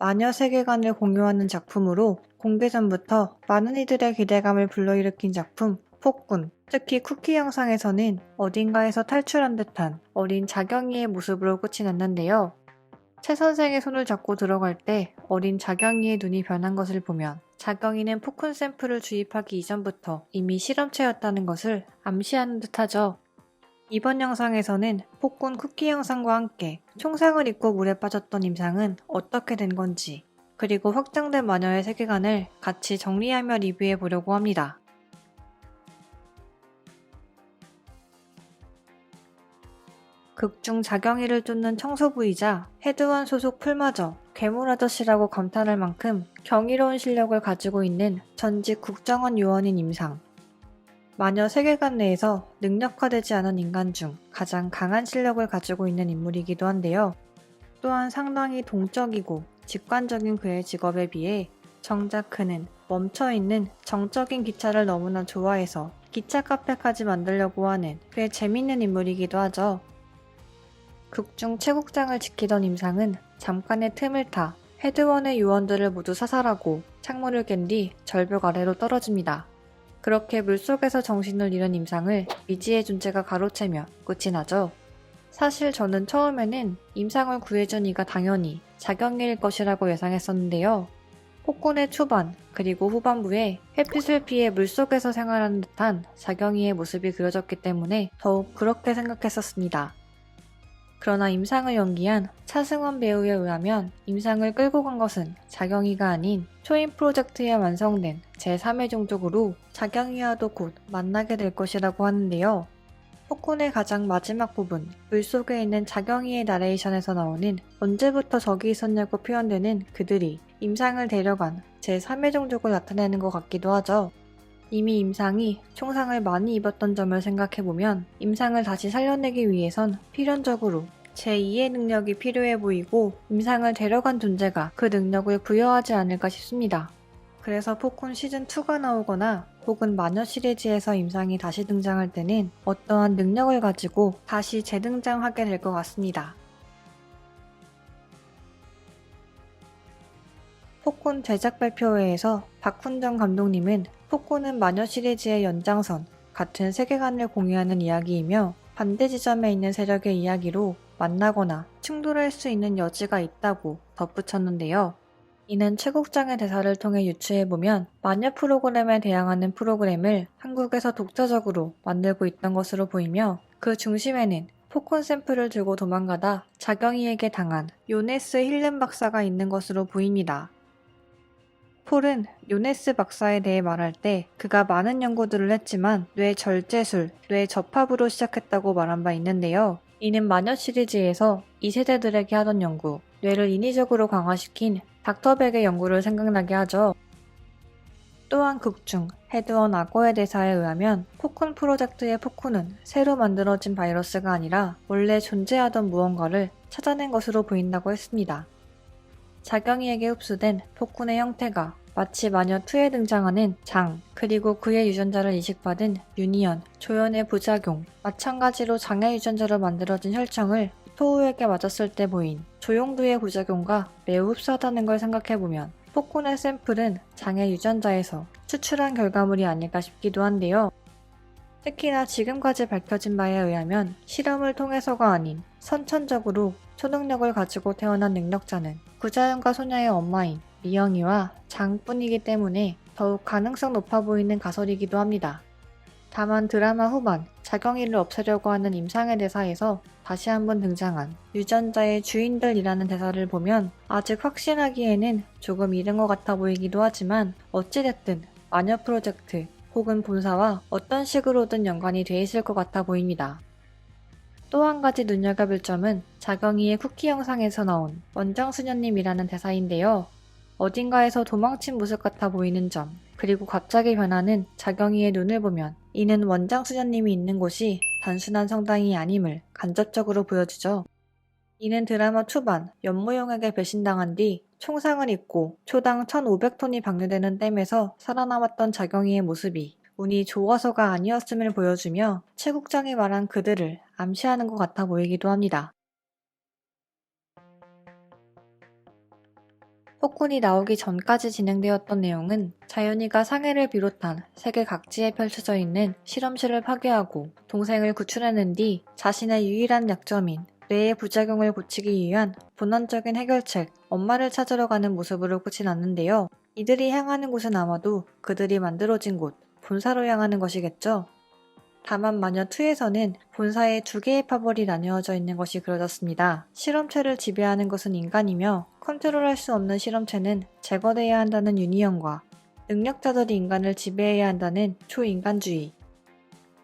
마녀 세계관을 공유하는 작품으로 공개 전부터 많은 이들의 기대감을 불러일으킨 작품 폭군. 특히 쿠키 영상에서는 어딘가에서 탈출한 듯한 어린 자경이의 모습으로 끝이 났는데요. 최 선생의 손을 잡고 들어갈 때 어린 자경이의 눈이 변한 것을 보면 자경이는 폭군 샘플을 주입하기 이전부터 이미 실험체였다는 것을 암시하는 듯하죠. 이번 영상에서는 폭군 쿠키 영상과 함께 총상을 입고 물에 빠졌던 임상은 어떻게 된 건지, 그리고 확장된 마녀의 세계관을 같이 정리하며 리뷰해 보려고 합니다. 극중 자경이를 쫓는 청소부이자 헤드원 소속 풀마저 괴물 아저씨라고 감탄할 만큼 경이로운 실력을 가지고 있는 전직 국정원 요원인 임상. 마녀 세계관 내에서 능력화되지 않은 인간 중 가장 강한 실력을 가지고 있는 인물이기도 한데요. 또한 상당히 동적이고 직관적인 그의 직업에 비해 정작 그는 멈춰있는 정적인 기차를 너무나 좋아해서 기차 카페까지 만들려고 하는 꽤 재밌는 인물이기도 하죠. 극중 최국장을 지키던 임상은 잠깐의 틈을 타 헤드원의 요원들을 모두 사살하고 창문을 깬 뒤 절벽 아래로 떨어집니다. 그렇게 물속에서 정신을 잃은 임상을 미지의 존재가 가로채며 끝이 나죠. 사실 저는 처음에는 임상을 구해준 이가 당연히 자경이일 것이라고 예상했었는데요. 폭군의 초반 그리고 후반부에 햇빛을 피해 물속에서 생활하는 듯한 자경이의 모습이 그려졌기 때문에 더욱 그렇게 생각했었습니다. 그러나 임상을 연기한 차승원 배우에 의하면 임상을 끌고 간 것은 자경이가 아닌 초인 프로젝트에 완성된 제3의 종족으로 자경이와도 곧 만나게 될 것이라고 하는데요. 폭군의 가장 마지막 부분, 물속에 있는 자경이의 나레이션에서 나오는 언제부터 저기 있었냐고 표현되는 그들이 임상을 데려간 제3의 종족을 나타내는 것 같기도 하죠. 이미 임상이 총상을 많이 입었던 점을 생각해보면 임상을 다시 살려내기 위해선 필연적으로 제2의 능력이 필요해 보이고 임상을 데려간 존재가 그 능력을 부여하지 않을까 싶습니다. 그래서 폭군 시즌2가 나오거나 혹은 마녀 시리즈에서 임상이 다시 등장할 때는 어떠한 능력을 가지고 다시 재등장하게 될 것 같습니다. 폭군 제작 발표회에서 박훈정 감독님은 폭군은 마녀 시리즈의 연장선, 같은 세계관을 공유하는 이야기이며 반대 지점에 있는 세력의 이야기로 만나거나 충돌할 수 있는 여지가 있다고 덧붙였는데요. 이는 최국장의 대사를 통해 유추해보면 마녀 프로그램에 대항하는 프로그램을 한국에서 독자적으로 만들고 있던 것으로 보이며 그 중심에는 폭군 샘플을 들고 도망가다 자경이에게 당한 요네스 힐름 박사가 있는 것으로 보입니다. 폴은 요네스 박사에 대해 말할 때 그가 많은 연구들을 했지만 뇌 절제술, 뇌 접합으로 시작했다고 말한 바 있는데요. 이는 마녀 시리즈에서 2세대들에게 하던 연구, 뇌를 인위적으로 강화시킨 닥터백의 연구를 생각나게 하죠. 또한 극중 헤드원 악어의 대사에 의하면 폭군 프로젝트의 폭군은 새로 만들어진 바이러스가 아니라 원래 존재하던 무언가를 찾아낸 것으로 보인다고 했습니다. 자경이에게 흡수된 폭군의 형태가 마치 마녀2에 등장하는 장, 그리고 그의 유전자를 이식받은 유니언, 조연의 부작용, 마찬가지로 장의 유전자로 만들어진 혈청을 토우에게 맞았을 때 보인 조용두의 부작용과 매우 흡사하다는 걸 생각해보면 폭군의 샘플은 장의 유전자에서 추출한 결과물이 아닐까 싶기도 한데요. 특히나 지금까지 밝혀진 바에 의하면 실험을 통해서가 아닌 선천적으로 초능력을 가지고 태어난 능력자는 구자연과 소녀의 엄마인 미영이와 장뿐이기 때문에 더욱 가능성 높아 보이는 가설이기도 합니다. 다만 드라마 후반 자경이를 없애려고 하는 임상의 대사에서 다시 한번 등장한 유전자의 주인들이라는 대사를 보면 아직 확신하기에는 조금 이른 것 같아 보이기도 하지만 어찌됐든 마녀 프로젝트 혹은 본사와 어떤 식으로든 연관이 돼 있을 것 같아 보입니다. 또 한 가지 눈여겨볼 점은 자경이의 쿠키 영상에서 나온 원정수녀님이라는 대사인데요. 어딘가에서 도망친 모습 같아 보이는 점, 그리고 갑자기 변하는 자경이의 눈을 보면 이는 원정수녀님이 있는 곳이 단순한 성당이 아님을 간접적으로 보여주죠. 이는 드라마 초반 연무용에게 배신당한 뒤 총상을 입고 초당 1,500톤이 방류되는 댐에서 살아남았던 자경이의 모습이 운이 좋아서가 아니었음을 보여주며 최국장이 말한 그들을 암시하는 것 같아 보이기도 합니다. 폭군이 나오기 전까지 진행되었던 내용은 자연이가 상해를 비롯한 세계 각지에 펼쳐져 있는 실험실을 파괴하고 동생을 구출하는 뒤 자신의 유일한 약점인 뇌의 부작용을 고치기 위한 본원적인 해결책, 엄마를 찾으러 가는 모습으로 끝이 났는데요. 이들이 향하는 곳은 아마도 그들이 만들어진 곳, 본사로 향하는 것이겠죠. 다만 마녀2에서는 본사에 두 개의 파벌이 나뉘어져 있는 것이 그려졌습니다. 실험체를 지배하는 것은 인간이며 컨트롤할 수 없는 실험체는 제거돼야 한다는 유니언과 능력자들이 인간을 지배해야 한다는 초인간주의.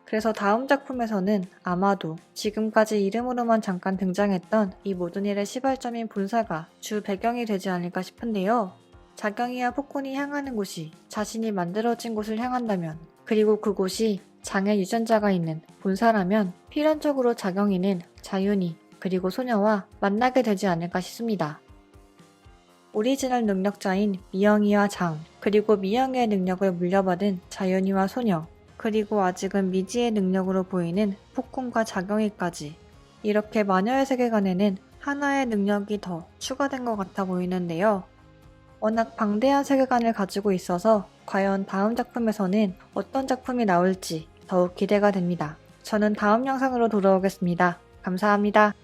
그래서 다음 작품에서는 아마도 지금까지 이름으로만 잠깐 등장했던 이 모든 일의 시발점인 본사가 주 배경이 되지 않을까 싶은데요. 자경이와 폭군이 향하는 곳이 자신이 만들어진 곳을 향한다면, 그리고 그곳이 장애 유전자가 있는 본사라면 필연적으로 자경이는 자윤이 그리고 소녀와 만나게 되지 않을까 싶습니다. 오리지널 능력자인 미영이와 장, 그리고 미영이의 능력을 물려받은 자윤이와 소녀, 그리고 아직은 미지의 능력으로 보이는 폭군과 자경이까지, 이렇게 마녀의 세계관에는 하나의 능력이 더 추가된 것 같아 보이는데요. 워낙 방대한 세계관을 가지고 있어서 과연 다음 작품에서는 어떤 작품이 나올지 더욱 기대가 됩니다. 저는 다음 영상으로 돌아오겠습니다. 감사합니다.